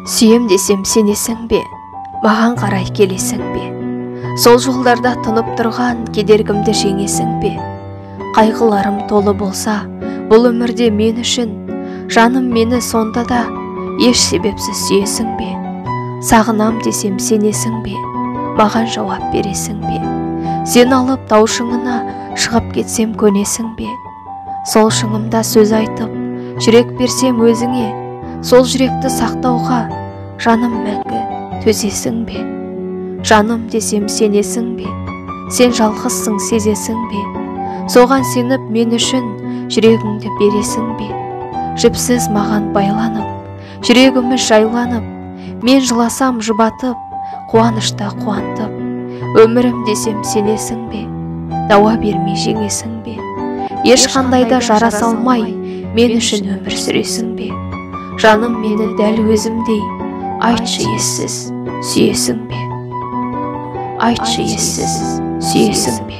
Сүйем десем сенесің бе, маған қарай келесің бе? Сол жолдарда тұнып тұрған кедергімді жеңесің бе? Қайғыларым толы болса, бұл өмірде мен үшін, жаным мені сонда да еш себепсіз сүйесің бе? Сағынам десем сенесің бе, маған жауап бересің бе? Сен алып тау шыңына шығып кетсем көнесің бе? Сол шыңымда сөз айтып, жүрек берсем өзіңе, сол жүректі сақтауға жаным мәңгі төзесің бе? Жаным десем сенесің бе? Сен жалғызсың сезесің бе? Соған сеніп мен үшін жүрегіңді бересің бе? Жіпсіз маған байланып, жүрегіміз жайланып, мен жыласам жұбатып, қуанышта қуантып, өмірім десем сенесің бе? Дауа бермей жеңесің бе? Ешқандайда жара салмай мен үшін өмір сүресің бе? Жаным мені дәл өзімдей, айтшы ессіз сүйесің бе? Айтшы ессіз сүйесің бе?